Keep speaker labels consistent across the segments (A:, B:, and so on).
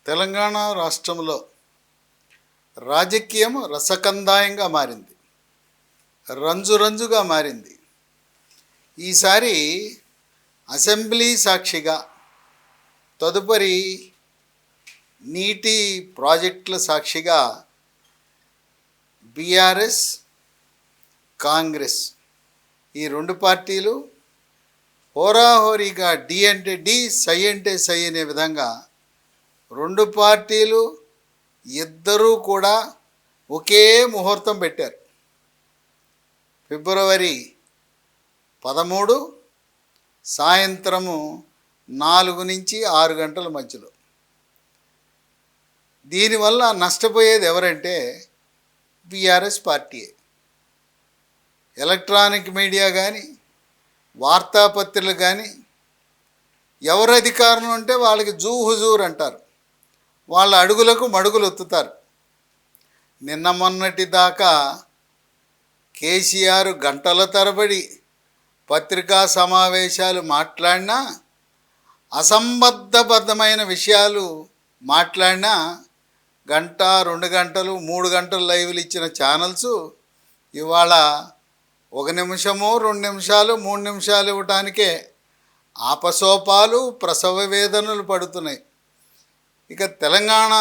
A: తెలంగాణ రాష్ట్రంలో రాజకీయం రసకందాయంగా మారింది, రంజురంజుగా మారింది. ఈసారి అసెంబ్లీ సాక్షిగా, తదుపరి నీటి ప్రాజెక్టుల సాక్షిగా బీఆర్ఎస్, కాంగ్రెస్ ఈ రెండు పార్టీలు హోరాహోరీగా డి అంటే డి, సై అంటే సై అనే విధంగా రెండు పార్టీలు ఇద్దరూ కూడా ఒకే ముహూర్తం పెట్టారు. ఫిబ్రవరి 13 సాయంత్రము 4 నుంచి 6 గంటల మధ్యలో. దీనివల్ల నష్టపోయేది ఎవరంటే బీఆర్ఎస్ పార్టీయే. ఎలక్ట్రానిక్ మీడియా కానీ, వార్తాపత్రికలు కానీ ఎవరు అధికారం ఉంటే వాళ్ళకి జూ హుజూర్ అంటారు, వాళ్ళ అడుగులకు మడుగులు ఒత్తుతారు. నిన్న మొన్నటి దాకా కేసీఆర్ గంటల తరబడి పత్రికా సమావేశాలు మాట్లాడినా, అసంబద్ధమైన విషయాలు మాట్లాడినా, గంట 2 గంటలు 3 గంటలు లైవ్లు ఇచ్చిన ఛానల్స్ ఇవాళ 1 నిమిషము 2 నిమిషాలు 3 నిమిషాలు ఇవ్వటానికే ఆపసోపాలు ప్రసవ వేదనలు పడుతున్నాయి. ఇక తెలంగాణ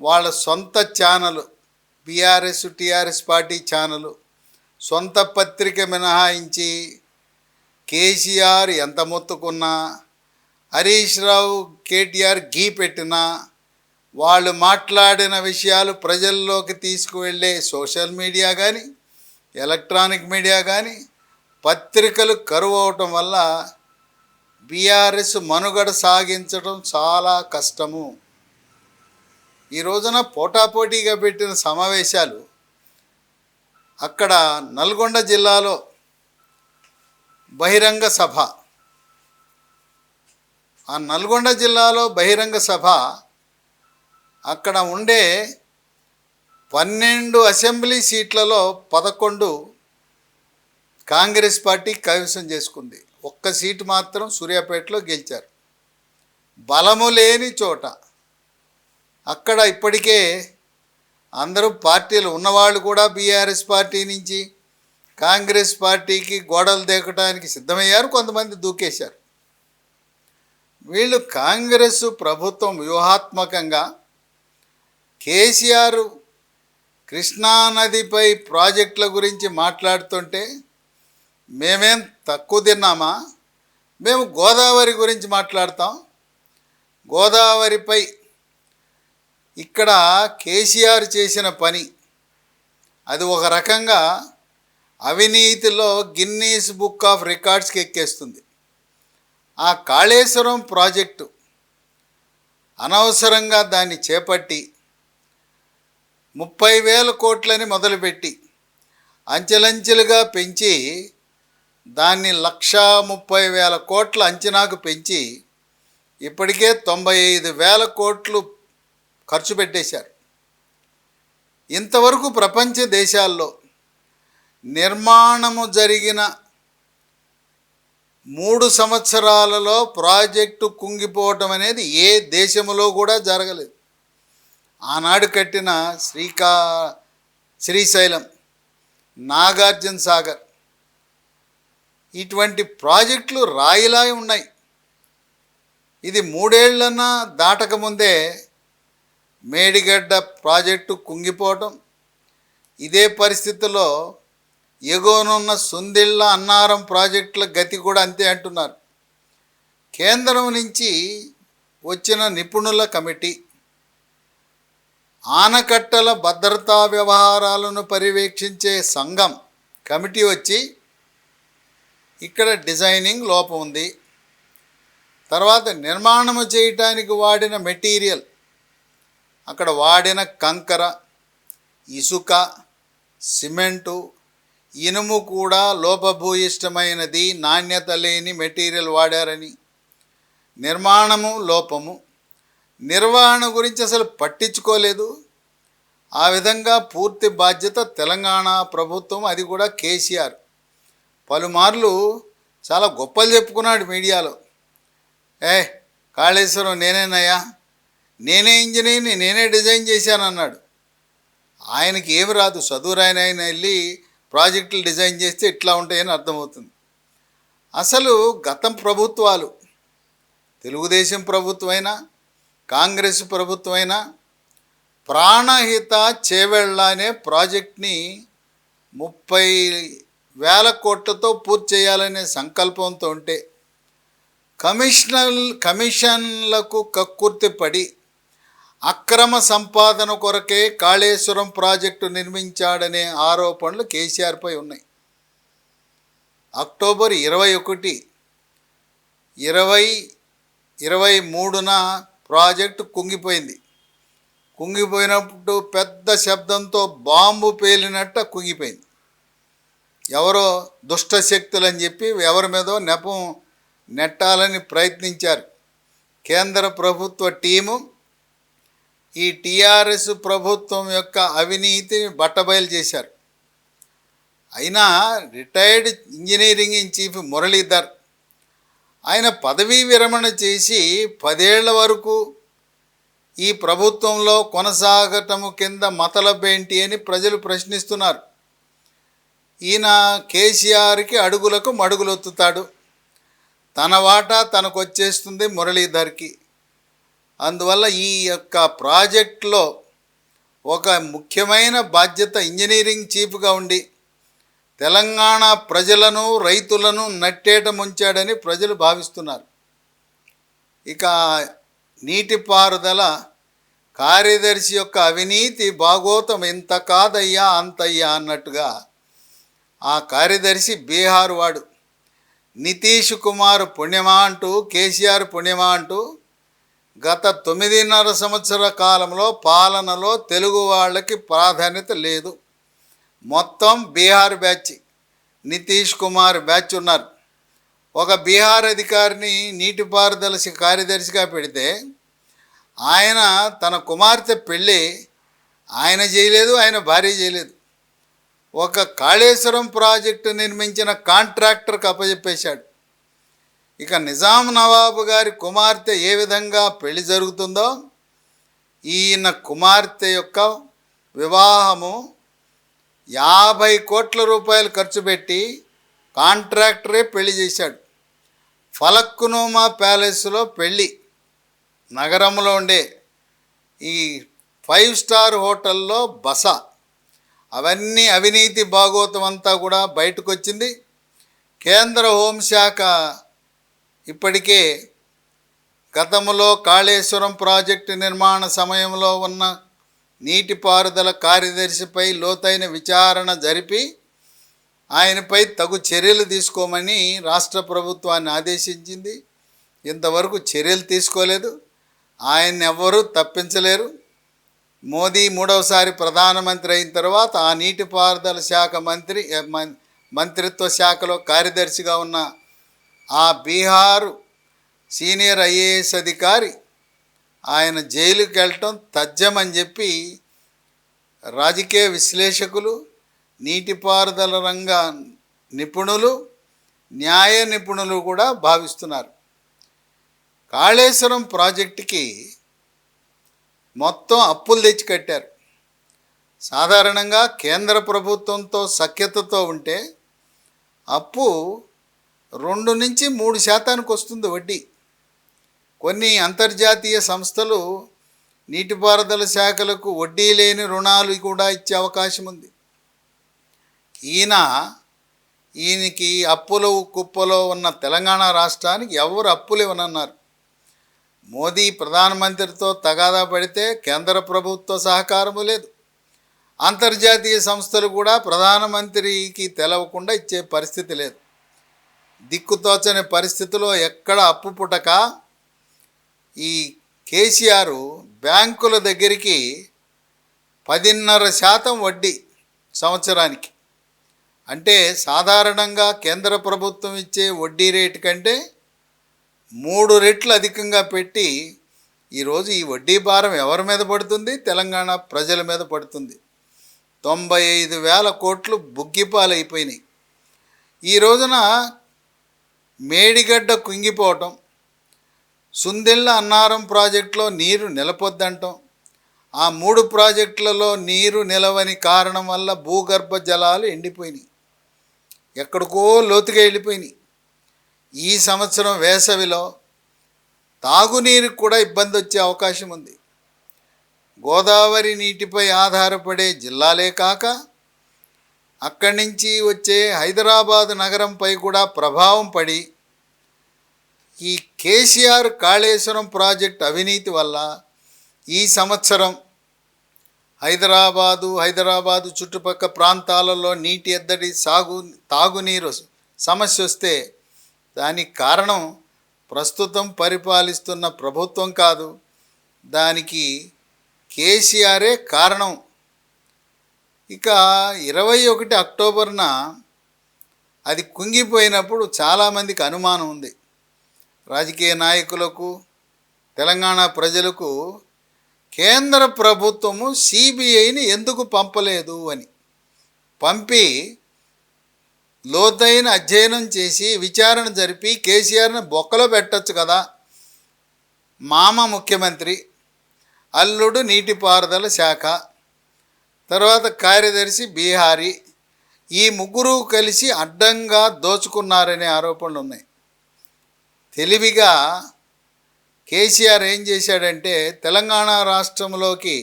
A: వాళ్ళ సొంత channel, BRS TRS party channel, సొంత పత్రిక మినహాయించి కేసీఆర్ ఎంత మొత్తుకున్నా, హరీష్ రావు కేటీఆర్ గీ పెట్టినా, వాళ్ళు మాట్లాడిన విషయాలు ప్రజల్లోకి తీసుకువెళ్ళే సోషల్ మీడియా కానీ, ఎలక్ట్రానిక్ మీడియా కానీ, పత్రికలు కరువు అవటం వల్ల బీఆర్ఎస్ మనుగడ సాగించడం చాలా కష్టము. ఈ రోజున పోటాపోటీగా పెట్టిన సమావేశాలు అక్కడ నల్గొండ జిల్లాలో బహిరంగ సభ. ఆ నల్గొండ జిల్లాలో బహిరంగ సభ అక్కడ ఉండే 12 అసెంబ్లీ సీట్లలో 11 కాంగ్రెస్ పార్టీ కైవసం చేసుకుంది. ఒక్క సీటు మాత్రం సూర్యాపేటలో గెలిచారు. బలము లేని చోట అక్కడ ఇప్పటికే అందరూ పార్టీలు ఉన్నవాళ్ళు కూడా బీఆర్ఎస్ పార్టీ నుంచి కాంగ్రెస్ పార్టీకి గోడలు దేకడానికి సిద్ధమయ్యారు, కొంతమంది దూకేశారు. వీళ్ళు కాంగ్రెస్ ప్రభుత్వం వ్యూహాత్మకంగా కేసీఆర్ కృష్ణానదిపై ప్రాజెక్టుల గురించి మాట్లాడుతుంటే మేమేం తక్కువ తిన్నామా, మేము గోదావరి గురించి మాట్లాడతాం. గోదావరిపై ఇక్కడ కేసీఆర్ చేసిన పని అది ఒక రకంగా అవినీతిలో గిన్నీస్ బుక్ ఆఫ్ రికార్డ్స్కి ఎక్కేస్తుంది. ఆ కాళేశ్వరం ప్రాజెక్టు అనవసరంగా దాన్ని చేపట్టి 30,000 కోట్లని మొదలుపెట్టి అంచెలంచెలుగా పెంచి దాన్ని 1,30,000 కోట్ల అంచనాకు పెంచి ఇప్పటికే 95,000 కోట్లు ఖర్చు పెట్టేశారు. ఇంతవరకు ప్రపంచ దేశాల్లో నిర్మాణము జరిగిన 3 సంవత్సరాలలో ప్రాజెక్టు కుంగిపోవటం అనేది ఏ దేశంలో కూడా జరగలేదు. ఆనాడు కట్టిన శ్రీశైలం, నాగార్జున సాగర్ ఇటువంటి ప్రాజెక్టులు రాయిలా ఉన్నాయి. ఇది 3 ఏళ్లన్నా దాటకముందే మేడిగడ్డ ప్రాజెక్టు కుంగిపోవటం. ఇదే పరిస్థితుల్లో ఎగువనున్న సుందిళ్ళ, అన్నారం ప్రాజెక్టుల గతి కూడా అంతే అంటున్నారు. కేంద్రం నుంచి వచ్చిన నిపుణుల కమిటీ, ఆనకట్టల భద్రతా వ్యవహారాలను పర్యవేక్షించే సంఘం కమిటీ వచ్చి ఇక్కడ డిజైనింగ్ లోపం ఉంది, తర్వాత నిర్మాణము చేయటానికి వాడిన మెటీరియల్, అక్కడ వాడిన కంకర, ఇసుక, సిమెంటు, ఇనుము కూడా లోపభూయిష్టమైనది, నాణ్యత లేని మెటీరియల్ వాడారని, నిర్మాణము లోపము, నిర్వహణ గురించి అసలు పట్టించుకోలేదు. ఆ విధంగా పూర్తి బాధ్యత తెలంగాణ ప్రభుత్వం, అది కూడా కేసీఆర్. పలుమార్లు చాలా గొప్పలు చెప్పుకున్నాడు మీడియాలో. కాళేశ్వరం నేనేనయ్యా, నేనే ఇంజనీర్ని, నేనే డిజైన్ చేశాను అన్నాడు. ఆయనకి ఏమి రాదు, చదువురాయన ఆయన వెళ్ళి ప్రాజెక్టులు డిజైన్ చేస్తే ఇట్లా ఉంటాయని అర్థమవుతుంది. అసలు గత ప్రభుత్వాలు, తెలుగుదేశం ప్రభుత్వమైనా కాంగ్రెస్ ప్రభుత్వమైనా ప్రాణహిత చేవెళ్ళ అనే ప్రాజెక్ట్ని 30,000 కోట్లతో పూర్తి చేయాలనే సంకల్పంతో ఉంటే కమిషన్లకు కక్కుర్తి పడి అక్రమ సంపాదన కొరకే కాళేశ్వరం ప్రాజెక్టు నిర్మించాడనే ఆరోపణలు కేసీఆర్పై ఉన్నాయి. October 21, 2023న project కుంగిపోయింది. కుంగిపోయినప్పుడు పెద్ద శబ్దంతో బాంబు పేలినట్ట కుంగిపోయింది. ఎవరో దుష్టశక్తులు అని చెప్పి ఎవరి మీదో నెపం నెట్టాలని ప్రయత్నించారు. కేంద్ర ప్రభుత్వ టీము ఈ టీఆర్ఎస్ ప్రభుత్వం యొక్క అవినీతిని బట్టబయలు చేశారు. అయినా retired engineering in chief Muralidhar ఆయన పదవీ విరమణ చేసి 10 ఏళ్ల వరకు ఈ ప్రభుత్వంలో కొనసాగటము కింద మతలబేంటి అని ప్రజలు ప్రశ్నిస్తున్నారు. ఈయన కేసీఆర్కి అడుగులకు మడుగులొత్తుతాడు. తన వాటా తనకు వచ్చేస్తుంది మురళీధర్కి. అందువల్ల ఈ యొక్క ప్రాజెక్టులో ఒక ముఖ్యమైన బాధ్యత ఇంజనీరింగ్ చీఫ్గా ఉండి తెలంగాణ ప్రజలను రైతులను నట్టేట ముంచాడని ప్రజలు భావిస్తున్నారు. ఇక నీటిపారుదల కార్యదర్శి యొక్క అవినీతి భాగోతం ఇంత కాదయ్యా అంతయ్యా అన్నట్టుగా ఆ కార్యదర్శి బీహార్ వాడు. నితీష్ కుమార్ పుణ్యమా అంటూ, కేసీఆర్ పుణ్యమా అంటూ గత 9.5 సంవత్సర కాలంలో పాలనలో తెలుగు వాళ్ళకి ప్రాధాన్యత లేదు. మొత్తం బీహార్ బ్యాచ్, నితీష్ కుమార్ బ్యాచ్ ఉన్నారు. ఒక బీహార్ అధికారిని నీటిపారుదల కార్యదర్శిగా పెడితే ఆయన తన కుమార్తె పెళ్ళి ఆయన చేయలేదు, ఆయన భార్య చేయలేదు. ఒక కాళేశ్వరం ప్రాజెక్టు నిర్మించిన కాంట్రాక్టర్కి అప్పచెప్పేశాడు. ఇక నిజాం నవాబు గారి కుమార్తె ఏ విధంగా పెళ్లి జరుగుతుందో ఈయన కుమార్తె యొక్క వివాహము 50 కోట్ల రూపాయలు ఖర్చు పెట్టి కాంట్రాక్టరే పెళ్లి చేశాడు. ఫలక్నుమా ప్యాలెస్లో పెళ్ళి, నగరంలో ఉండే ఈ 5 స్టార్ హోటల్లో బస. అవన్నీ అవినీతి భాగోతం అంతా కూడా బయటకు వచ్చింది. కేంద్ర హోంశాఖ ఇప్పటికే గతంలో కాళేశ్వరం ప్రాజెక్టు నిర్మాణ సమయంలో ఉన్న నీటిపారుదల కార్యదర్శిపై లోతైన విచారణ జరిపి ఆయనపై తగు చర్యలు తీసుకోమని రాష్ట్ర ప్రభుత్వాన్ని ఆదేశించింది. ఇంతవరకు చర్యలు తీసుకోలేదు. ఆయన్ని ఎవ్వరూ తప్పించలేరు. మోదీ 3వసారి ప్రధానమంత్రి అయిన తర్వాత ఆ నీటిపారుదల శాఖ మంత్రిత్వ శాఖలో కార్యదర్శిగా ఉన్న ఆ బీహారు సీనియర్ ఐఏఎస్ అధికారి ఆయన జైలుకి వెళ్ళటం తథ్యమని చెప్పి రాజకీయ విశ్లేషకులు, నీటిపారుదల రంగ నిపుణులు, న్యాయ నిపుణులు కూడా భావిస్తున్నారు. కాళేశ్వరం ప్రాజెక్టుకి మొత్తం అప్పులు తెచ్చి కట్టారు. సాధారణంగా కేంద్ర ప్రభుత్వంతో సఖ్యతతో ఉంటే అప్పు 2-3% వస్తుంది వడ్డీ. కొన్ని అంతర్జాతీయ సంస్థలు నీటిపారుదల శాఖలకు వడ్డీ లేని రుణాలు కూడా ఇచ్చే అవకాశం ఉంది. ఈయనకి అప్పుల కుప్పలో ఉన్న తెలంగాణ రాష్ట్రానికి ఎవరు అప్పులు ఇవ్వనన్నారు. మోదీ ప్రధానమంత్రితో తగాదా పడితే కేంద్ర ప్రభుత్వ సహకారము లేదు. అంతర్జాతీయ సంస్థలు కూడా ప్రధానమంత్రికి తెలవకుండా ఇచ్చే పరిస్థితి లేదు. దిక్కుతోచని పరిస్థితిలో ఎక్కడ అప్పు పుట్టక ఈ కేసీఆర్ బ్యాంకుల దగ్గరికి 10.5% వడ్డీ సంవత్సరానికి. అంటే సాధారణంగా కేంద్ర ప్రభుత్వం ఇచ్చే వడ్డీ రేటు కంటే 3 రెట్లు అధికంగా పెట్టి ఈరోజు ఈ వడ్డీ భారం ఎవరి మీద పడుతుంది? తెలంగాణ ప్రజల మీద పడుతుంది. 95,000 కోట్లు బుగ్గిపాలైపోయినాయి. ఈ రోజున మేడిగడ్డ కుంగిపోవటం, సుందిళ్ళ అన్నారం ప్రాజెక్టులో నీరు నిలపొద్దంటాం. ఆ 3 ప్రాజెక్టులలో నీరు నిలవని కారణం వల్ల భూగర్భ జలాలు ఎండిపోయినాయి, ఎక్కడికో లోతుగా వెళ్ళిపోయినాయి. ఈ సంవత్సరం వేసవిలో తాగునీరుకు కూడా ఇబ్బంది వచ్చే అవకాశం ఉంది. గోదావరి నీటిపై ఆధారపడే జిల్లాలే కాక అక్కడి నుంచి వచ్చే హైదరాబాద్ నగరంపై కూడా ప్రభావం పడి ఈ కేసీఆర్ కాళేశ్వరం ప్రాజెక్ట్ అవినీతి వల్ల ఈ సంవత్సరం హైదరాబాదు చుట్టుపక్కల ప్రాంతాలలో నీటి ఎద్దడి, తాగునీరు సమస్య వస్తే దానికి కారణం ప్రస్తుతం పరిపాలిస్తున్న ప్రభుత్వం కాదు, దానికి కేసీఆరే కారణం. ఇక 21 అక్టోబర్న అది కుంగిపోయినప్పుడు చాలామందికి అనుమానం ఉంది. రాజకీయ నాయకులకు, తెలంగాణ ప్రజలకు కేంద్ర ప్రభుత్వము సిబిఐని ఎందుకు పంపలేదు అని. పంపి లోతైన అధ్యయనం చేసి విచారణ జరిపి కేసీఆర్ని బొక్కలో పెట్టచ్చు కదా. మామ ముఖ్యమంత్రి, అల్లుడు నీటిపారుదల శాఖ, తర్వాత కార్యదర్శి బీహారీ, ఈ ముగ్గురు కలిసి అడ్డంగా దోచుకున్నారనే ఆరోపణలు ఉన్నాయి. తెలివిగా కేసీఆర్ ఏం చేశాడంటే తెలంగాణ రాష్ట్రంలోకి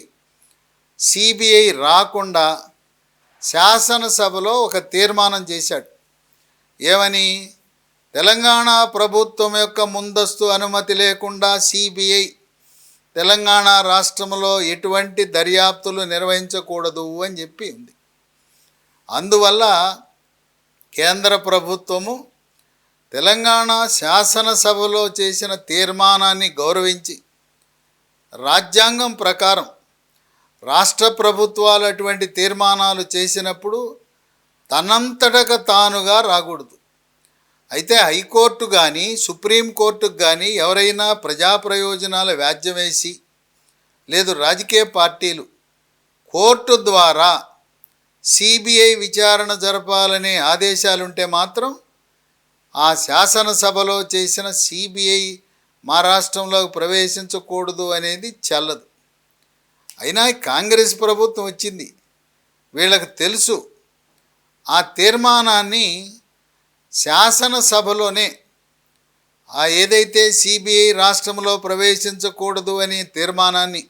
A: సిబిఐ రాకుండా శాసనసభలో ఒక తీర్మానం చేశాడు. ఏమని? తెలంగాణ ప్రభుత్వం యొక్క ముందస్తు అనుమతి లేకుండా సిబిఐ తెలంగాణ రాష్ట్రంలో ఎటువంటి దర్యాప్తులు నిర్వహించకూడదు అని చెప్పి ఉంది. అందువల్ల కేంద్ర ప్రభుత్వము తెలంగాణ శాసనసభలో చేసిన తీర్మానాన్ని గౌరవించి రాజ్యాంగం ప్రకారం రాష్ట్ర ప్రభుత్వాలు అటువంటి తీర్మానాలు చేసినప్పుడు తనంతటక తానుగా రాకూడదు. అయితే హైకోర్టు కానీ సుప్రీంకోర్టుకు కానీ ఎవరైనా ప్రజా ప్రయోజనాల వ్యాజ్యం వేసి, లేదు రాజకీయ పార్టీలు కోర్టు ద్వారా సిబిఐ విచారణ జరపాలనే ఆదేశాలుంటే మాత్రం ఆ శాసనసభలో చేసిన సిబిఐ మా రాష్ట్రంలోకి ప్రవేశించకూడదు అనేది చెల్లదు. అయినా కాంగ్రెస్ ప్రభుత్వం వచ్చింది, వీళ్ళకి తెలుసు ఆ తీర్మానాన్ని శాసనసభలోనే ఆ ఏదైతే సిబిఐ రాష్ట్రంలో ప్రవేశించకూడదు అనే తీర్మానాన్ని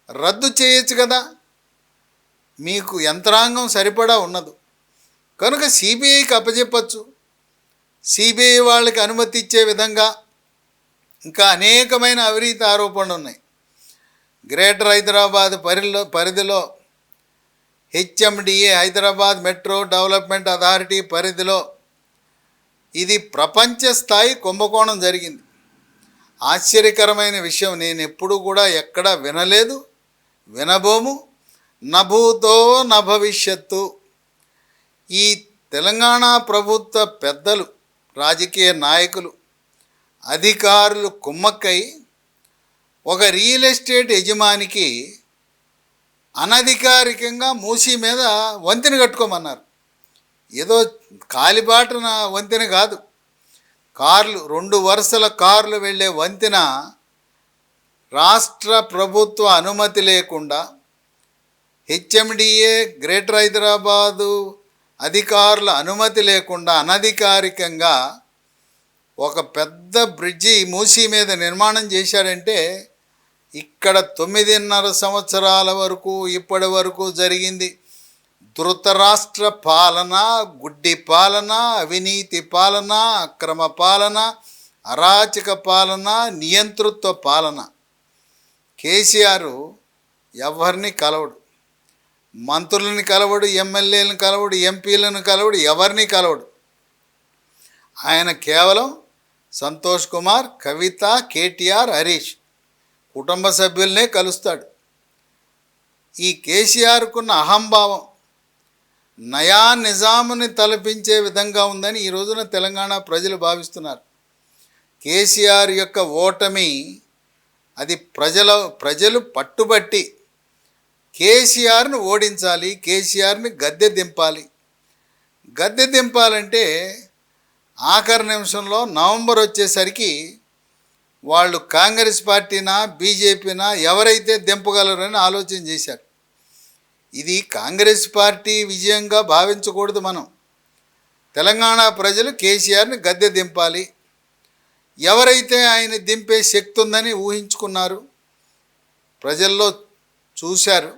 A: రద్దు చేయొచ్చు కదా. మీకు యంత్రాంగం సరిపడా ఉన్నదు కనుక సిబిఐకి అప్పచెప్పచ్చు. సిబిఐ వాళ్ళకి అనుమతి ఇచ్చే విధంగా ఇంకా అనేకమైన అవినీతి ఆరోపణలు ఉన్నాయి. గ్రేటర్ హైదరాబాద్ పరిధిలో HMDA Hyderabad metro development authority పరిధిలో ఇది ప్రపంచ స్థాయి కుంభకోణం జరిగింది. ఆశ్చర్యకరమైన విషయం, నేను ఎప్పుడు కూడా ఎక్కడా వినలేదు, వినబోము, నభూతో నభవిష్యత్తు. ఈ తెలంగాణ ప్రభుత్వ పెద్దలు, రాజకీయ నాయకులు, అధికారులు కుమ్మక్కై ఒక రియల్ ఎస్టేట్ యజమానికి అనధికారికంగా మూసీ మీద వంతెన కట్టుకోమన్నారు. ఏదో కాలిబాటన వంతెన కాదు, కార్లు 2 వరుసల కార్లు వెళ్ళే వంతెన రాష్ట్ర ప్రభుత్వ అనుమతి లేకుండా హెచ్ఎండిఏ గ్రేటర్ హైదరాబాదు అధికారుల అనుమతి లేకుండా అనధికారికంగా ఒక పెద్ద బ్రిడ్జి మూసీ మీద నిర్మాణం చేశాడంటే ఇక్కడ 9.5 సంవత్సరాల వరకు ఇప్పటి వరకు జరిగింది ధృతరాష్ట్ర పాలన, గుడ్డి పాలన, అవినీతి పాలన, అక్రమ పాలన, అరాచక పాలన, నియంతృత్వ పాలన. కేసీఆర్ ఎవరిని కలవడు, మంత్రులని కలవడు, ఎమ్మెల్యేలను కలవడు, ఎంపీలను కలవడు, ఎవరిని కలవడు. ఆయన కేవలం సంతోష్ కుమార్, కవిత, కేటీఆర్, హరీష్ కుటుంబ సభ్యులనే కలుస్తాడు. ఈ కేసీఆర్కున్న అహంభావం నయా నిజాముని తలపించే విధంగా ఉందని ఈ రోజున తెలంగాణ ప్రజలు భావిస్తున్నారు. కేసీఆర్ యొక్క ఓటమి అది ప్రజలు పట్టుబట్టి కేసీఆర్ను ఓడించాలి, కేసీఆర్ని గద్దె దింపాలి. గద్దె దింపాలంటే ఆఖరి నిమిషంలో నవంబర్ వచ్చేసరికి వాళ్ళు కాంగ్రెస్ పార్టీనా బీజేపీనా ఎవరైతే దింపగలరని ఆలోచన చేశారు. ఇది కాంగ్రెస్ పార్టీ విజయంగా భావించకూడదు. మనం తెలంగాణ ప్రజలు కేసీఆర్ని గద్దె దింపాలి. ఎవరైతే ఆయన దింపే శక్తి ఉందని ఊహించుకున్నారు, ప్రజల్లో చూశారు.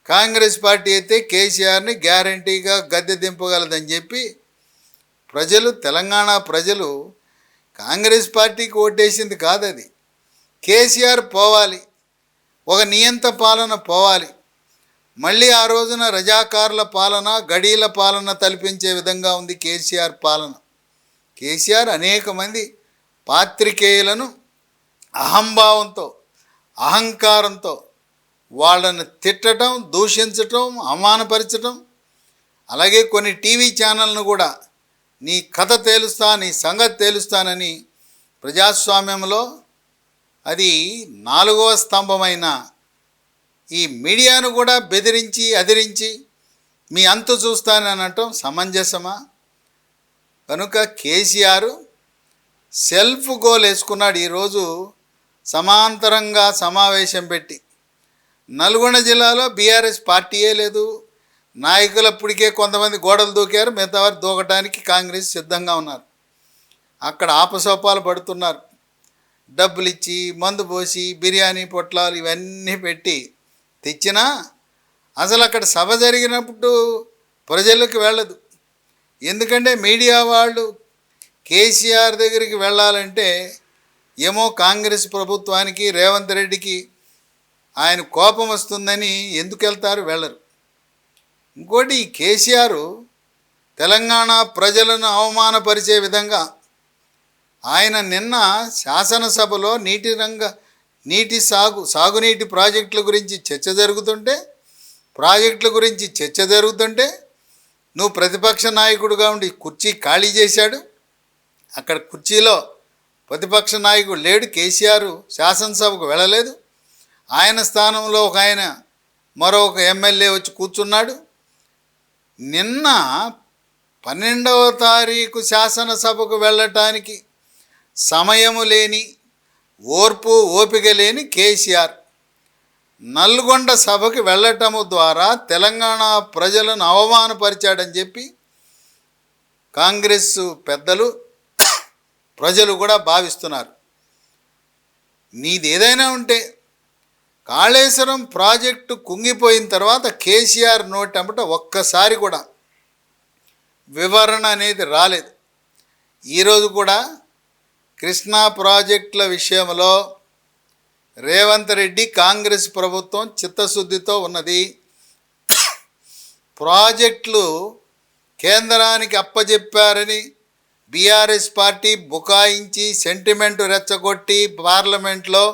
A: కాంగ్రెస్ పార్టీ అయితే కేసీఆర్ని గ్యారంటీగా గద్దె దింపగలదని చెప్పి తెలంగాణ ప్రజలు కాంగ్రెస్ పార్టీకి ఓటేసింది కాదు. అది కేసీఆర్ పోవాలి, ఒక నియంత పాలన పోవాలి, మళ్ళీ ఆ రోజున రజాకారుల పాలన, గడీల పాలన తలపించే విధంగా ఉంది కేసీఆర్ పాలన. కేసీఆర్ అనేక మంది పాత్రికేయులను అహంభావంతో, అహంకారంతో వాళ్ళని తిట్టడం, దూషించటం, అవమానపరచటం, అలాగే కొన్ని టీవీ ఛానళ్ళను కూడా నీ కథ తేలుస్తా, నీ సంగతి తేలుస్తానని ప్రజాస్వామ్యంలో అది 4వ స్తంభమైన ఈ మీడియాను కూడా బెదిరించి అదిరించి మీ అంతు చూస్తానని అనటం సమంజసమా? కనుక కేసీఆర్ సెల్ఫ్ గోల్ వేసుకున్నాడు. ఈరోజు సమాంతరంగా సమావేశం పెట్టి నల్గొండ జిల్లాలో బీఆర్ఎస్ పార్టీయే లేదు. నాయకులు అప్పటికే కొంతమంది గోడలు దూకారు, మిగతా వారు దూకటానికి కాంగ్రెస్ సిద్ధంగా ఉన్నారు. అక్కడ ఆపసోపాలు పడుతున్నారు. డబ్బులు ఇచ్చి, మందు పోసి, బిర్యానీ పొట్లాలు ఇవన్నీ పెట్టి తెచ్చినా అసలు అక్కడ సభ జరిగినప్పుడు ప్రజలకు వెళ్ళదు. ఎందుకంటే మీడియా వాళ్ళు కేసీఆర్ దగ్గరికి వెళ్ళాలంటే ఏమో కాంగ్రెస్ ప్రభుత్వానికి, రేవంత్ రెడ్డికి ఆయన కోపం వస్తుందని ఎందుకు వెళ్తారు? వెళ్ళరు. ఇంకోటి, ఈ కేసీఆర్ తెలంగాణ ప్రజలను అవమానపరిచే విధంగా ఆయన నిన్న శాసనసభలో సాగునీటి ప్రాజెక్టుల గురించి చర్చ జరుగుతుంటే నువ్వు ప్రతిపక్ష నాయకుడిగా ఉండి కుర్చీ ఖాళీ చేశాడు. అక్కడ కుర్చీలో ప్రతిపక్ష నాయకుడు లేడు. కేసీఆర్ శాసనసభకు వెళ్ళలేదు. ఆయన స్థానంలో మరొక ఎమ్మెల్యే వచ్చి కూర్చున్నాడు. నిన్న 12వ తారీఖు శాసనసభకు వెళ్ళటానికి సమయము లేని, ఓపిక లేని కేసీఆర్ నల్గొండ సభకు వెళ్ళటము ద్వారా తెలంగాణ ప్రజలను అవమానపరిచాడని చెప్పి కాంగ్రెస్ పెద్దలు, ప్రజలు కూడా భావిస్తున్నారు. నీది ఏదైనా ఉంటే కాళేశ్వరం ప్రాజెక్టు కుంగిపోయిన తర్వాత కేసీఆర్ నోటంబట ఒక్కసారి కూడా వివరణ అనేది రాలేదు. ఈరోజు కూడా కృష్ణా ప్రాజెక్టుల విషయంలో రేవంత్ రెడ్డి, కాంగ్రెస్ ప్రభుత్వం చిత్తశుద్ధితో ఉన్నది. ప్రాజెక్టులు కేంద్రానికి అప్పజెప్పారని బీఆర్ఎస్ పార్టీ బుకాయించి సెంటిమెంటు రెచ్చగొట్టి పార్లమెంట్లో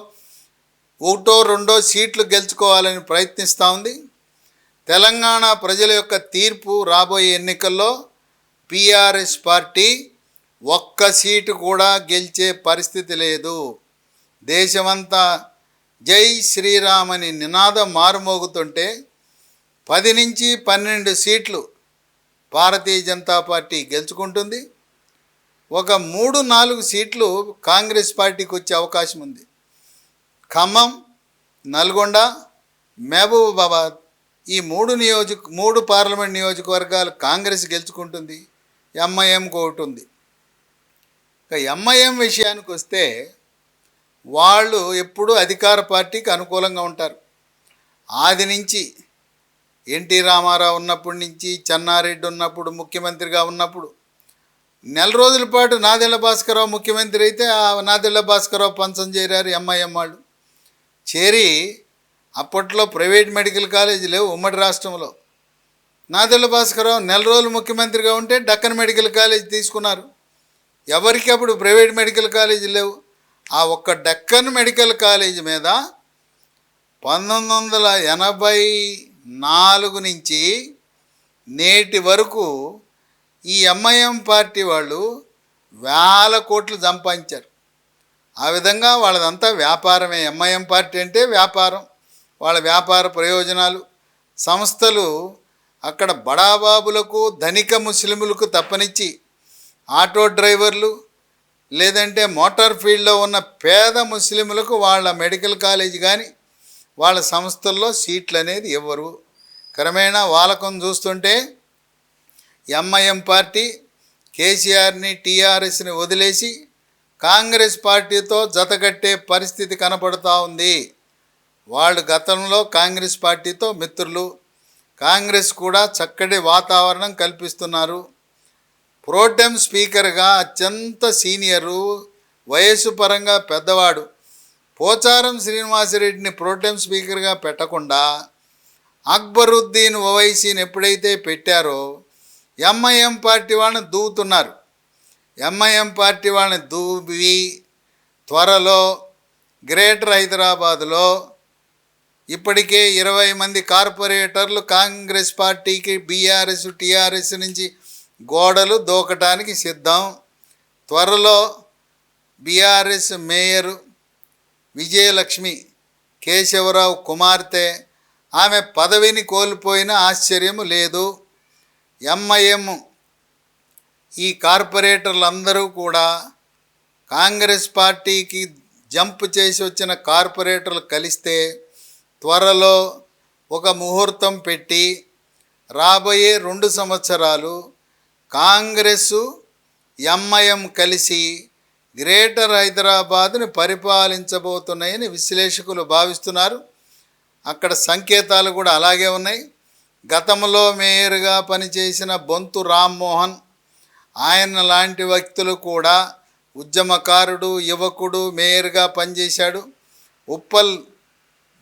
A: 1-2 సీట్లు గెలుచుకోవాలని ప్రయత్నిస్తూ ఉంది. తెలంగాణ ప్రజల యొక్క తీర్పు రాబోయే ఎన్నికల్లో బీఆర్ఎస్ పార్టీ ఒక్క సీటు కూడా గెలిచే పరిస్థితి లేదు. దేశమంతా జై శ్రీరామ్ అని నినాదం మారుమోగుతుంటే 10-12 సీట్లు భారతీయ జనతా పార్టీ గెలుచుకుంటుంది. ఒక 3-4 సీట్లు కాంగ్రెస్ పార్టీకి వచ్చే అవకాశం ఉంది. ఖమ్మం, నల్గొండ, మహబూబాబాద్ ఈ 3 పార్లమెంట్ నియోజకవర్గాలు కాంగ్రెస్ గెలుచుకుంటుంది. ఎంఐఎంకి ఒకటి ఉంది. ఇక ఎంఐఎం విషయానికి వస్తే వాళ్ళు ఎప్పుడూ అధికార పార్టీకి అనుకూలంగా ఉంటారు. ఆది నుంచి ఎన్టీ రామారావు ఉన్నప్పటి నుంచి, చెన్నారెడ్డి ఉన్నప్పుడు, ముఖ్యమంత్రిగా ఉన్నప్పుడు నెల రోజుల పాటు నాదెళ్ల భాస్కరరావు ముఖ్యమంత్రి అయితే ఆ నాదెళ్ల భాస్కరరావు పంచం చేరారు ఎంఐఎం వాళ్ళు. చేరి అప్పట్లో ప్రైవేట్ మెడికల్ కాలేజీ లేవు ఉమ్మడి రాష్ట్రంలో. నాదెళ్ల భాస్కరరావు నెల రోజులు ముఖ్యమంత్రిగా ఉంటే డక్కన్ మెడికల్ కాలేజ్ తీసుకున్నారు. ఎవరికి అప్పుడు ప్రైవేట్ మెడికల్ కాలేజీ లేవు. ఆ ఒక్క డక్కన్ మెడికల్ కాలేజీ మీద 1984 నుంచి నేటి వరకు ఈ ఎంఐఎం పార్టీ వాళ్ళు వేల కోట్లు సంపాదించారు. ఆ విధంగా వాళ్ళదంతా వ్యాపారమే. ఎంఐఎం పార్టీ అంటే వ్యాపారం, వాళ్ళ వ్యాపార ప్రయోజనాలు. సంస్థలు అక్కడ బడాబాబులకు, ధనిక ముస్లిములకు తప్పనిచ్చి ఆటో డ్రైవర్లు, లేదంటే మోటార్ ఫీల్డ్లో ఉన్న పేద ముస్లింలకు వాళ్ళ మెడికల్ కాలేజ్ కానీ వాళ్ళ సంస్థల్లో సీట్లు అనేది ఇవ్వరు. క్రమేణా వాలకం చూస్తుంటే ఎంఐఎం పార్టీ కేసీఆర్ని టీఆర్ఎస్ని వదిలేసి కాంగ్రెస్ పార్టీతో జతకట్టే పరిస్థితి కనపడుతూ ఉంది. వాళ్ళు గతంలో కాంగ్రెస్ పార్టీతో మిత్రులు, కాంగ్రెస్ కూడా చక్కటి వాతావరణం కల్పిస్తున్నారు. ప్రోటెం స్పీకర్గా అత్యంత సీనియరు, వయస్సు పరంగా పెద్దవాడు పోచారం శ్రీనివాసరెడ్డిని ప్రోటెం స్పీకర్గా పెట్టకుండా అక్బరుద్దీన్ ఓవైసీని ఎప్పుడైతే పెట్టారో ఎంఐఎం పార్టీ వాళ్ళని దూవుతున్నారు. ఎంఐఎం పార్టీ వాళ్ళని దూవి త్వరలో గ్రేటర్ హైదరాబాదులో ఇప్పటికే 20 మంది కార్పొరేటర్లు కాంగ్రెస్ పార్టీకి బీఆర్ఎస్ టీఆర్ఎస్ నుంచి గోడలు దూకటానికి సిద్ధం. త్వరలో బీఆర్ఎస్ మేయరు విజయలక్ష్మి కేశవరావు కుమార్తె, ఆమె పదవిని కోల్పోయిన ఆశ్చర్యము లేదు. ఎంఐఎం ఈ కార్పొరేటర్లందరూ కూడా కాంగ్రెస్ పార్టీకి జంప్ చేసి వచ్చిన కార్పొరేటర్లు కలిస్తే త్వరలో ఒక ముహూర్తం పెట్టి రాబోయే 2 సంవత్సరాలు కాంగ్రెసు ఎంఐఎం కలిసి గ్రేటర్ హైదరాబాదుని పరిపాలించబోతున్నాయని విశ్లేషకులు భావిస్తున్నారు. అక్కడ సంకేతాలు కూడా అలాగే ఉన్నాయి. గతంలో మేయర్గా పనిచేసిన బొంతు రామ్మోహన్, ఆయన లాంటి వ్యక్తులు కూడా ఉద్యమకారుడు, యువకుడు, మేయర్గా పనిచేశాడు. ఉప్పల్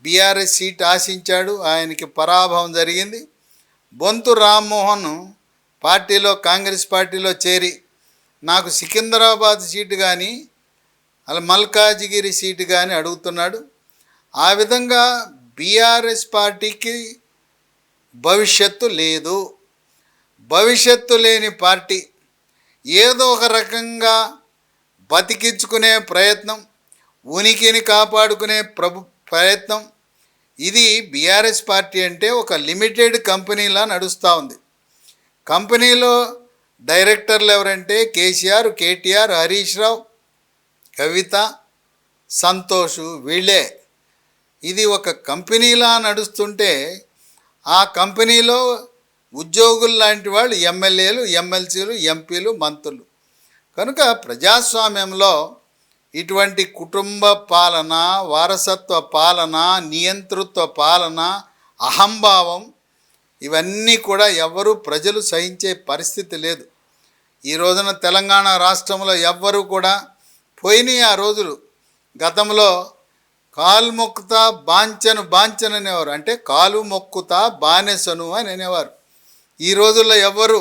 A: బీఆర్ఎస్ సీట్ ఆశించాడు, ఆయనకి పరాభవం జరిగింది. బొంతు రామ్మోహన్ పార్టీలో కాంగ్రెస్ పార్టీలో చేరి నాకు సికింద్రాబాద్ సీటు కానీ అలా మల్కాజిగిరి సీటు కానీ అడుగుతున్నాడు. ఆ విధంగా బీఆర్ఎస్ పార్టీకి భవిష్యత్తు లేదు. భవిష్యత్తు లేని పార్టీ ఏదో ఒక రకంగా బతికించుకునే ప్రయత్నం, ఉనికిని కాపాడుకునే ప్రయత్నం. ఇది బీఆర్ఎస్ పార్టీ అంటే ఒక లిమిటెడ్ కంపెనీలా నడుస్తూ ఉంది. కంపెనీలో డైరెక్టర్లు ఎవరంటే కేసీఆర్, కేటీఆర్, హరీష్ రావు, కవిత, సంతోష్, వీళ్ళే. ఇది ఒక కంపెనీలా నడుస్తుంటే ఆ కంపెనీలో ఉద్యోగులు లాంటి వాళ్ళు ఎమ్మెల్యేలు, ఎమ్మెల్సీలు, ఎంపీలు, మంత్రులు. కనుక ప్రజాస్వామ్యంలో ఇటువంటి కుటుంబ పాలన, వారసత్వ పాలన, నియంతృత్వ పాలన, అహంభావం ఇవన్నీ కూడా ఎవరు ప్రజలు సహించే పరిస్థితి లేదు. ఈ రోజున తెలంగాణ రాష్ట్రంలో ఎవ్వరూ కూడా పోయినాయి ఆ రోజులు. గతంలో కాలు మొక్కుతా బాంచను అనేవారు, అంటే కాలు మొక్కుతా బానిసను అని అనేవారు. ఈ రోజుల్లో ఎవ్వరు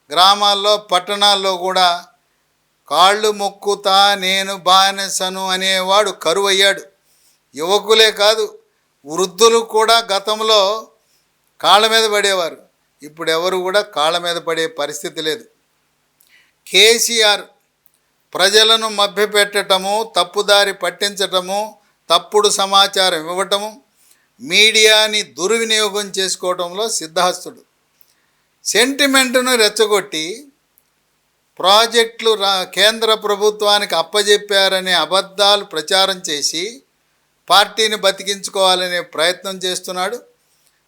A: గ్రామాల్లో పట్టణాల్లో కూడా కాళ్ళు మొక్కుతా నేను బానిసను అనేవాడు కరువయ్యాడు. యువకులే కాదు, వృద్ధులు కూడా గతంలో కాళ్ళ మీద పడేవారు. ఇప్పుడు ఎవరు కూడా కాళ్ళ మీద పడే పరిస్థితి లేదు. కేసీఆర్ ప్రజలను మభ్యపెట్టడము, తప్పుదారి పట్టించటము, తప్పుడు సమాచారం ఇవ్వటము, మీడియాని దుర్వినియోగం చేసుకోవడంలో సిద్ధహస్తుడు. సెంటిమెంటును రెచ్చగొట్టి ప్రాజెక్టులు కేంద్ర ప్రభుత్వానికి అప్పజెప్పారనే అబద్ధాలు ప్రచారం చేసి పార్టీని బతికించుకోవాలనే ప్రయత్నం చేస్తున్నాడు.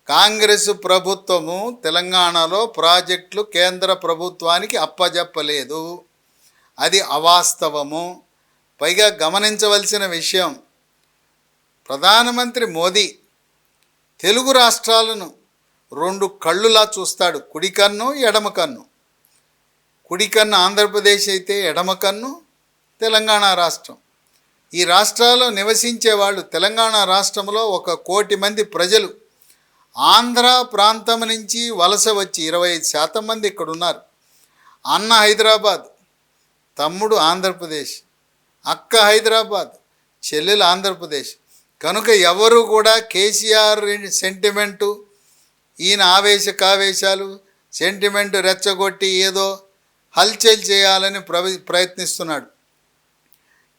A: కాంగ్రెస్ ప్రభుత్వము తెలంగాణలో ప్రాజెక్టులు కేంద్ర ప్రభుత్వానికి అప్పజెప్పలేదు, అది అవాస్తవము. పైగా గమనించవలసిన విషయం, ప్రధానమంత్రి మోదీ తెలుగు రాష్ట్రాలను 2 కళ్ళులా చూస్తాడు, కుడి కన్ను, ఎడమ కన్ను. కుడి కన్ను ఆంధ్రప్రదేశ్ అయితే ఎడమ కన్ను తెలంగాణ రాష్ట్రం. ఈ రాష్ట్రాల్లో నివసించే వాళ్ళు, తెలంగాణ రాష్ట్రంలో 1 కోటి మంది ప్రజలు ఆంధ్ర ప్రాంతం నుంచి వలస వచ్చి 25% మంది ఇక్కడ ఉన్నారు. అన్న హైదరాబాద్, తమ్ముడు ఆంధ్రప్రదేశ్, అక్క హైదరాబాద్, చెల్లెలు ఆంధ్రప్రదేశ్. కనుక ఎవరు కూడా కేసీఆర్ సెంటిమెంటు, ఈయన ఆవేశాలు, సెంటిమెంటు రెచ్చగొట్టి ఏదో హల్చల్ చేయాలని ప్రయత్నిస్తున్నాడు.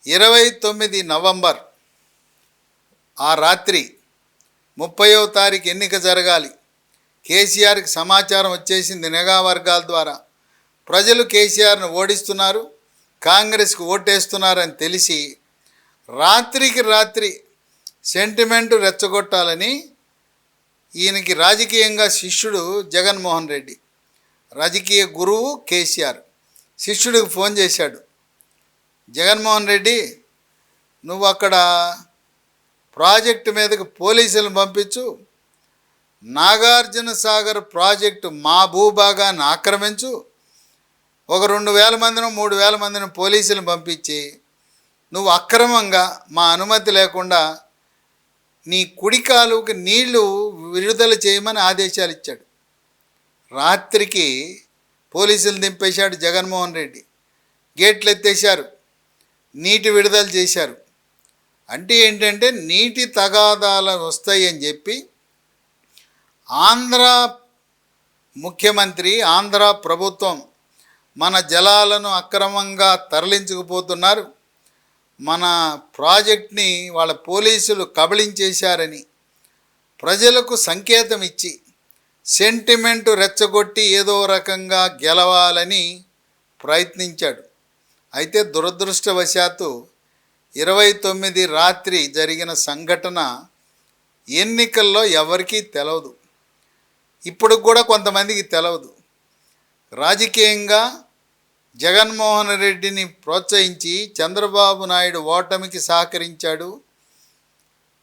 A: 29 నవంబర్ ఆ రాత్రి 30వ తారీఖు ఎన్నిక జరగాలి. కేసీఆర్కి సమాచారం వచ్చేసింది నిఘా వర్గాల ద్వారా. ప్రజలు కేసీఆర్ను ఓడిస్తున్నారు, కాంగ్రెస్కి ఓటేస్తున్నారని తెలిసి రాత్రికి రాత్రి సెంటిమెంటు రెచ్చగొట్టాలని ఈయనకి రాజకీయంగా శిష్యుడు జగన్మోహన్ రెడ్డి, రాజకీయ గురువు కేసీఆర్ శిష్యుడికి ఫోన్ చేశాడు. జగన్మోహన్ రెడ్డి, నువ్వు అక్కడ ప్రాజెక్టు మీదకి పోలీసులను పంపించు, నాగార్జున సాగర్ ప్రాజెక్టు మా భూభాగాన్ని ఆక్రమించు, ఒక 2,000 మందిని 3,000 మందిని పోలీసులను పంపించి నువ్వు అక్రమంగా మా అనుమతి లేకుండా నీ కుడి కాలువకి నీళ్లు విడుదల చేయమని ఆదేశాలు ఇచ్చాడు. రాత్రికి పోలీసులు దింపేశాడు జగన్మోహన్ రెడ్డి. గేట్లు ఎత్తేశారు, నీటి విడుదల చేశారు. అంటే ఏంటంటే నీటి తగాదాలు వస్తాయి అని చెప్పి ఆంధ్ర ముఖ్యమంత్రి, ఆంధ్ర ప్రభుత్వం మన జలాలను అక్రమంగా తరలించుకుపోతున్నారు, మన ప్రాజెక్ట్ని వాళ్ళ పోలీసులు కబళించేశారని ప్రజలకు సంకేతం ఇచ్చి సెంటిమెంటు రెచ్చగొట్టి ఏదో రకంగా గెలవాలని ప్రయత్నించాడు. అయితే దురదృష్టవశాత్తు 29 రాత్రి జరిగిన సంఘటన ఎన్నికల్లో ఎవరికీ తెలవదు, ఇప్పుడు కూడా కొంతమందికి తెలవదు. రాజకీయంగా జగన్మోహన్ రెడ్డిని ప్రోత్సహించి చంద్రబాబు నాయుడు ఓటమికి సహకరించాడు.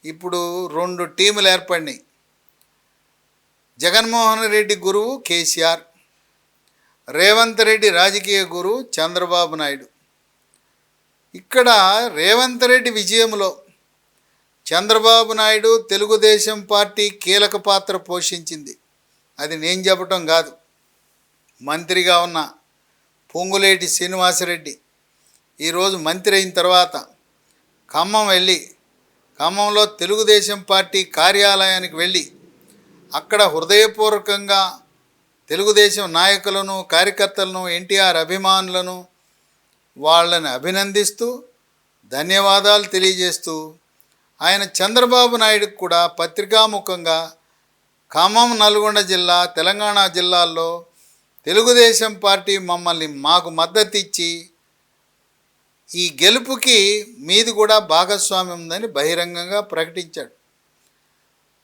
A: ఇప్పుడు 2 టీములు ఏర్పడినాయి. జగన్మోహన్ రెడ్డి గురువు కేసీఆర్, రేవంత్ రెడ్డి రాజకీయ గురువు చంద్రబాబు నాయుడు. ఇక్కడ రేవంత్ రెడ్డి విజయంలో చంద్రబాబు నాయుడు, తెలుగుదేశం పార్టీ కీలక పాత్ర పోషించింది. అది నేను చెప్పటం కాదు, మంత్రిగా ఉన్న పొంగులేటి శ్రీనివాసరెడ్డి ఈరోజు మంత్రి అయిన తర్వాత ఖమ్మం వెళ్ళి, ఖమ్మంలో తెలుగుదేశం పార్టీ కార్యాలయానికి వెళ్ళి అక్కడ హృదయపూర్వకంగా తెలుగుదేశం నాయకులను, కార్యకర్తలను, ఎన్టీఆర్ అభిమానులను వాళ్ళని అభినందిస్తూ ధన్యవాదాలు తెలియజేస్తూ ఆయన చంద్రబాబు నాయుడుకు కూడా పత్రికాముఖంగా ఖమ్మం, నల్గొండ జిల్లా, తెలంగాణ జిల్లాల్లో తెలుగుదేశం పార్టీ మాకు మద్దతు ఇచ్చి ఈ గెలుపుకి మీది కూడా భాగస్వామ్యం ఉందని బహిరంగంగా ప్రకటించాడు.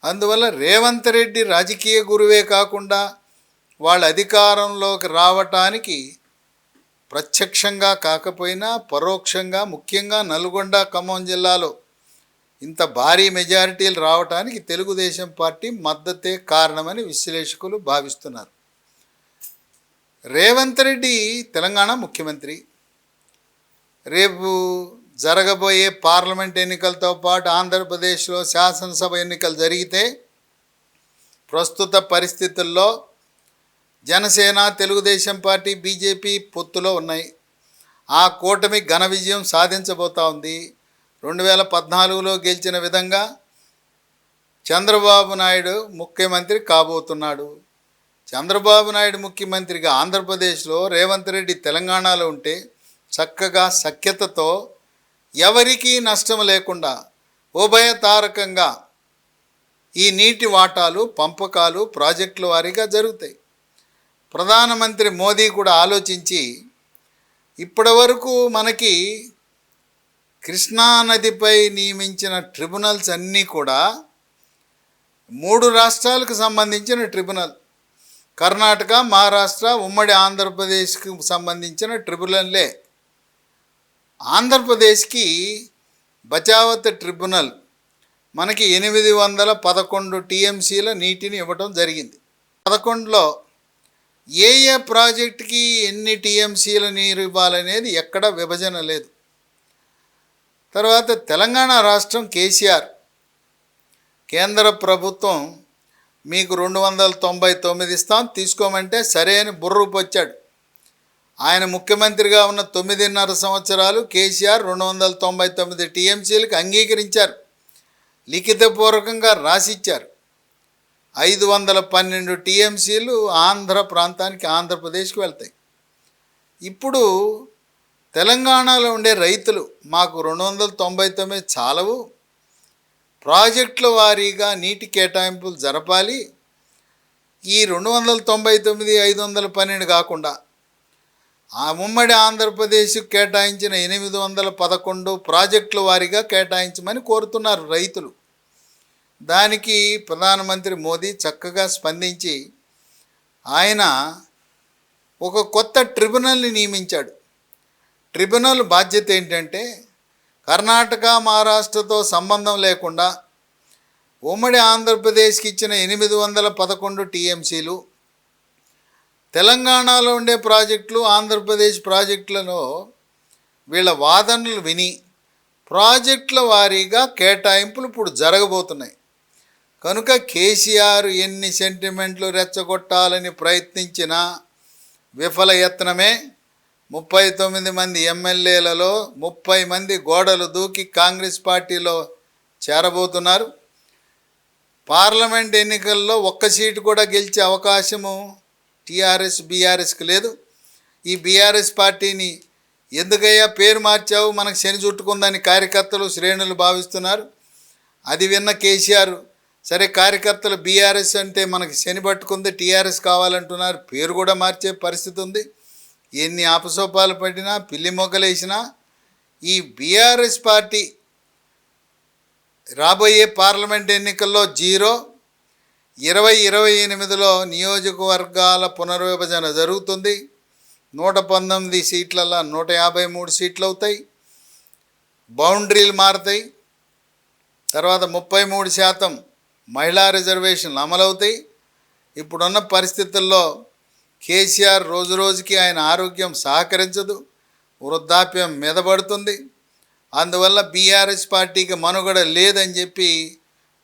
A: అందువల్ల రేవంత్ రెడ్డి రాజకీయ గురువే కాకుండా వాళ్ళ అధికారంలోకి రావటానికి ప్రత్యక్షంగా కాకపోయినా పరోక్షంగా, ముఖ్యంగా నల్గొండ, ఖమ్మం జిల్లాలో ఇంత భారీ మెజారిటీలు రావటానికి తెలుగుదేశం పార్టీ మద్దతే కారణమని విశ్లేషకులు భావిస్తున్నారు. రేవంత్ రెడ్డి తెలంగాణ ముఖ్యమంత్రి. రేపు జరగబోయే పార్లమెంట్ ఎన్నికలతో పాటు ఆంధ్రప్రదేశ్లో శాసనసభ ఎన్నికలు జరిగితే ప్రస్తుత పరిస్థితుల్లో జనసేన, తెలుగుదేశం పార్టీ, బీజేపీ పొత్తులో ఉన్నాయి. ఆ కూటమి ఘన విజయం సాధించబోతూ ఉంది. 2014లో గెలిచిన విధంగా చంద్రబాబు నాయుడు ముఖ్యమంత్రి కాబోతున్నాడు. చంద్రబాబు నాయుడు ముఖ్యమంత్రిగా ఆంధ్రప్రదేశ్లో, రేవంత్ రెడ్డి తెలంగాణలో ఉంటే చక్కగా సఖ్యతతో ఎవరికీ నష్టం లేకుండా ఉభయతారకంగా ఈ నీటి వాటాలు, పంపకాలు ప్రాజెక్టుల వారీగా జరుగుతాయి. ప్రధానమంత్రి మోదీ కూడా ఆలోచించి ఇప్పటివరకు మనకి కృష్ణా నదిపై నియమించిన ట్రిబ్యునల్స్ అన్నీ కూడా 3 రాష్ట్రాలకు సంబంధించిన ట్రిబ్యునల్, కర్ణాటక, మహారాష్ట్ర, ఉమ్మడి ఆంధ్రప్రదేశ్కి సంబంధించిన ట్రిబ్యునల్లే. ఆంధ్రప్రదేశ్కి బచావత్ ట్రిబ్యునల్ మనకి 811 టీఎంసీల నీటిని ఇవ్వటం జరిగింది. 11లో ఏ ప్రాజెక్టుకి ఎన్ని టీఎంసీల నీరు ఇవ్వాలనేది ఎక్కడ విభజన లేదు. తర్వాత తెలంగాణ రాష్ట్రం కేసీఆర్, కేంద్ర ప్రభుత్వం మీకు 299 ఇస్తాం తీసుకోమంటే సరే అని బుర్రూపొచ్చాడు. ఆయన ముఖ్యమంత్రిగా ఉన్న 9.5 సంవత్సరాలు కేసీఆర్ 299 టీఎంసీలకు అంగీకరించారు, లిఖితపూర్వకంగా రాసిచ్చారు. 512 టీఎంసీలు ఆంధ్ర ప్రాంతానికి, ఆంధ్రప్రదేశ్కి వెళ్తాయి. ఇప్పుడు తెలంగాణలో ఉండే రైతులు మాకు 299 చాలవు, ప్రాజెక్టుల వారీగా నీటి కేటాయింపులు జరపాలి, ఈ 299, 512 కాకుండా ఆ ఉమ్మడి ఆంధ్రప్రదేశ్ కేటాయించిన 811 ప్రాజెక్టుల వారీగా కేటాయించమని కోరుతున్నారు రైతులు. దానికి ప్రధానమంత్రి మోదీ చక్కగా స్పందించి ఆయన ఒక కొత్త ట్రిబ్యునల్ని నియమించాడు. ట్రిబ్యునల్ బాధ్యత ఏంటంటే కర్ణాటక, మహారాష్ట్రతో సంబంధం లేకుండా ఉమ్మడి ఆంధ్రప్రదేశ్కి ఇచ్చిన 811 టీఎంసీలు, తెలంగాణలో ఉండే ప్రాజెక్టులు, ఆంధ్రప్రదేశ్ ప్రాజెక్టులలో వీళ్ళ వాదనలు విని ప్రాజెక్టుల వారీగా కేటాయింపులు ఇప్పుడు జరగబోతున్నాయి. కనుక కేసీఆర్ ఎన్ని సెంటిమెంట్లు రెచ్చగొట్టాలని ప్రయత్నించినా విఫలయత్నమే. 39 మంది ఎమ్మెల్యేలలో 30 మంది గోడలు దూకి కాంగ్రెస్ పార్టీలో చేరబోతున్నారు. పార్లమెంట్ ఎన్నికల్లో ఒక్క సీటు కూడా గెలిచే అవకాశము టీఆర్ఎస్ బీఆర్ఎస్కి లేదు. ఈ బీఆర్ఎస్ పార్టీని ఎందుకయ్యా పేరు మార్చావు, మనకు శని చుట్టుకుందని కార్యకర్తలు శ్రేణులు భావిస్తున్నారు. అది విన్న కేసీఆర్, సరే కార్యకర్తలు బీఆర్ఎస్ అంటే మనకి శని పట్టుకుంది, టీఆర్ఎస్ కావాలంటున్నారు, పేరు కూడా మార్చే పరిస్థితి ఉంది. ఎన్ని ఆపసోపాలు పడినా పిల్లి మొగ్గలేసినా ఈ బీఆర్ఎస్ పార్టీ రాబోయే పార్లమెంట్ ఎన్నికల్లో 0, 2028లో నియోజకవర్గాల పునర్విభజన జరుగుతుంది. 119 సీట్లలో 153 సీట్లు అవుతాయి. బౌండరీలు మారుతాయి. తర్వాత 33% మహిళా రిజర్వేషన్లు అమలవుతాయి. ఇప్పుడున్న పరిస్థితుల్లో కేసీఆర్ రోజురోజుకి ఆయన ఆరోగ్యం సహకరించదు, వృద్ధాప్యం మీదపడుతుంది. అందువల్ల బీఆర్ఎస్ పార్టీకి మనుగడ లేదని చెప్పి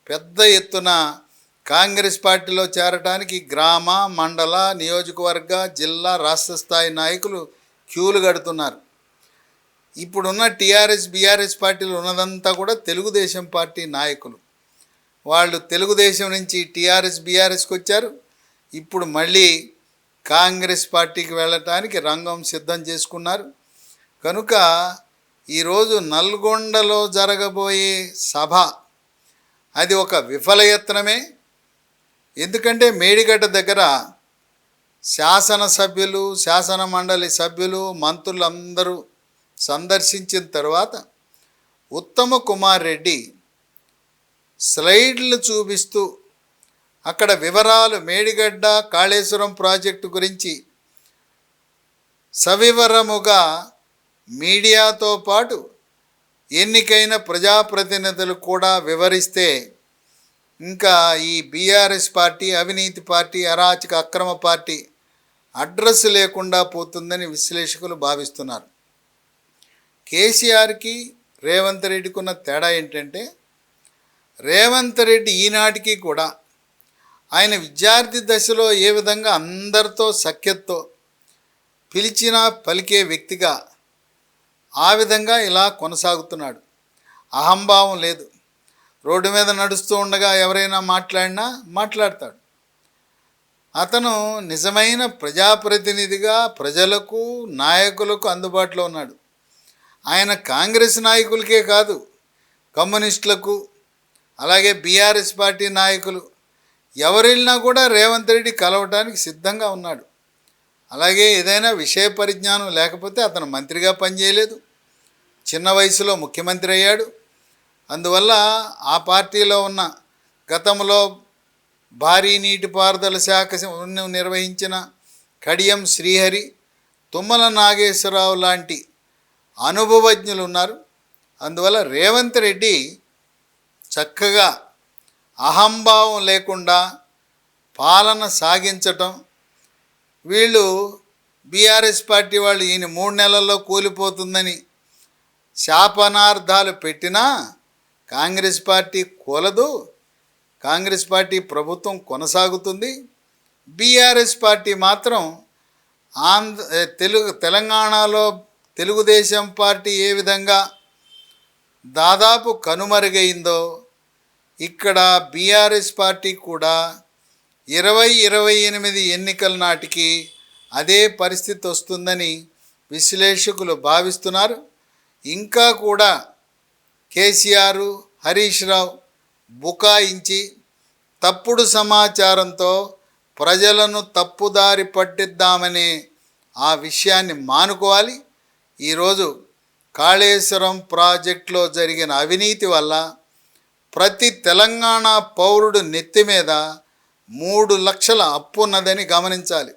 A: పెద్ద ఎత్తున కాంగ్రెస్ పార్టీలో చేరటానికి గ్రామ, మండల, నియోజకవర్గ, జిల్లా, రాష్ట్ర స్థాయి నాయకులు క్యూలు కడుతున్నారు. ఇప్పుడున్న టీఆర్ఎస్ బీఆర్ఎస్ పార్టీలు ఉన్నదంతా కూడా తెలుగుదేశం పార్టీ నాయకులు. వాళ్ళు తెలుగుదేశం నుంచి టీఆర్ఎస్ బీఆర్ఎస్కి వచ్చారు. ఇప్పుడు మళ్ళీ కాంగ్రెస్ పార్టీకి వెళ్ళటానికి రంగం సిద్ధం చేసుకున్నారు. కనుక ఈరోజు నల్గొండలో జరగబోయే సభ అది ఒక విఫలయత్నమే. ఎందుకంటే మేడిగడ్డ దగ్గర శాసనసభ్యులు, శాసన మండలి సభ్యులు, మంత్రులందరూ సందర్శించిన తర్వాత ఉత్తమ కుమార్ రెడ్డి స్లైడ్లు చూపిస్తూ అక్కడ వివరాలు మేడిగడ్డ కాళేశ్వరం ప్రాజెక్టు గురించి సవివరముగా మీడియాతో పాటు ఎన్నికైన ప్రజాప్రతినిధులు కూడా వివరిస్తే ఇంకా ఈ బీఆర్ఎస్ పార్టీ అవినీతి పార్టీ, అరాచక అక్రమ పార్టీ అడ్రస్ లేకుండా పోతుందని విశ్లేషకులు భావిస్తున్నారు. కేసీఆర్కి రేవంత్ రెడ్డికి ఉన్న తేడా ఏంటంటే రేవంత్ రెడ్డి ఈనాటికి కూడా ఆయన విద్యార్థి దశలో ఏ విధంగా అందరితో సఖ్యతతో పిలిచినా పలికే వ్యక్తిగా ఆ విధంగా ఇలా కొనసాగుతున్నాడు. అహంభావం లేదు. రోడ్డు మీద నడుస్తూ ఉండగా ఎవరైనా మాట్లాడినా మాట్లాడతాడు. అతను నిజమైన ప్రజాప్రతినిధిగా ప్రజలకు, నాయకులకు అందుబాటులో ఉన్నాడు. ఆయన కాంగ్రెస్ నాయకులకే కాదు, కమ్యూనిస్టులకు, అలాగే బీఆర్ఎస్ పార్టీ నాయకులు ఎవరెళ్ళినా కూడా రేవంత్ రెడ్డి కలవటానికి సిద్ధంగా ఉన్నాడు. అలాగే ఏదైనా విషయ పరిజ్ఞానం లేకపోతే అతను మంత్రిగా పనిచేయలేదు, చిన్న వయసులో ముఖ్యమంత్రి అయ్యాడు. అందువల్ల ఆ పార్టీలో ఉన్న గతంలో భారీ నీటిపారుదల శాఖ నిర్వహించిన కడియం శ్రీహరి, తుమ్మల నాగేశ్వరరావు లాంటి అనుభవజ్ఞులు ఉన్నారు. అందువల్ల రేవంత్ రెడ్డి చక్కగా అహంభావం లేకుండా పాలన సాగించటం, వీళ్ళు బీఆర్ఎస్ పార్టీ వాళ్ళు ఈయన 3 నెలల్లో కూలిపోతుందని శాపనార్థాలు పెట్టినా కాంగ్రెస్ పార్టీ కూలదు, కాంగ్రెస్ పార్టీ ప్రభుత్వం కొనసాగుతుంది. బీఆర్ఎస్ పార్టీ మాత్రం తెలంగాణలో తెలుగుదేశం పార్టీ ఏ విధంగా దాదాపు కనుమరుగైందో ఇక్కడ బీఆర్ఎస్ పార్టీ కూడా 2028 ఎన్నికల నాటికి అదే పరిస్థితి వస్తుందని విశ్లేషకులు భావిస్తున్నారు. ఇంకా కూడా కేసీఆర్, హరీష్ రావు బుకాయించి తప్పుడు సమాచారంతో ప్రజలను తప్పుదారి పట్టిద్దామనే ఆ విషయాన్ని మానుకోవాలి. ఈరోజు కాళేశ్వరం ప్రాజెక్టులో జరిగిన అవినీతి వల్ల ప్రతి తెలంగాణ పౌరుడు నెత్తి మీద 3 లక్షల అప్పు ఉన్నదని గమనించాలి.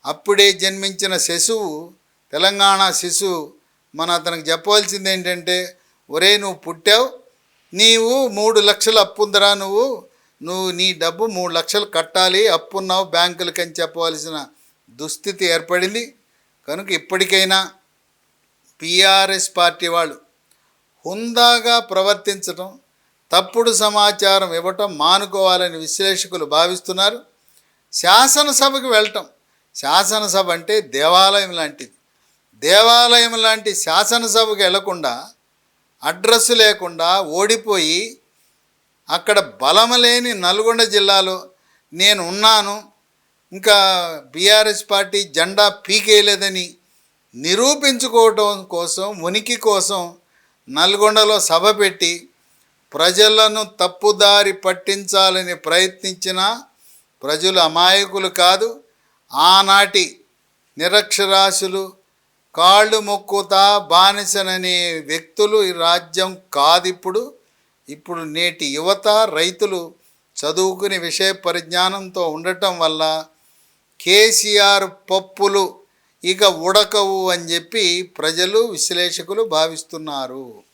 A: అప్పుడే జన్మించిన శిశువు, తెలంగాణ శిశువు అతనికి చెప్పవలసింది ఏంటంటే, ఒరే నువ్వు పుట్టావు, నీవు 3 లక్షల అప్పు ఉందిరా, నువ్వు నీ డబ్బు 3 లక్షలు కట్టాలి, అప్పున్నావు బ్యాంకులకని చెప్పవలసిన దుస్థితి ఏర్పడింది. కనుక ఇప్పటికైనా టీఆర్ఎస్ పార్టీ వాళ్ళు హుందాగా ప్రవర్తించడం, తప్పుడు సమాచారం ఇవ్వటం మానుకోవాలని విశ్లేషకులు భావిస్తున్నారు. శాసనసభకు వెళ్ళటం, శాసనసభ అంటే దేవాలయం లాంటిది. దేవాలయం లాంటి శాసనసభకు వెళ్లకుండా, అడ్రస్సు లేకుండా ఓడిపోయి అక్కడ బలము లేని నల్గొండ జిల్లాలో నేను ఉన్నాను, ఇంకా బీఆర్ఎస్ పార్టీ జెండా పీకేయలేదని నిరూపించుకోవటం కోసం, ఉనికి కోసం నల్గొండలో సభ పెట్టి ప్రజలను తప్పుదారి పట్టించాలని ప్రయత్నించిన ప్రజలు అమాయకులు కాదు. ఆనాటి నిరక్షరాస్యులు, కాళ్ళు మొక్కుతా బానిసననే వ్యక్తులు ఈ రాజ్యం కాదు. ఇప్పుడు నేటి యువత, రైతులు చదువుకుని విషయ పరిజ్ఞానంతో ఉండటం వల్ల కేసీఆర్ పప్పులు ఇక ఉడకవు అని చెప్పి ప్రజలు, విశ్లేషకులు భావిస్తున్నారు.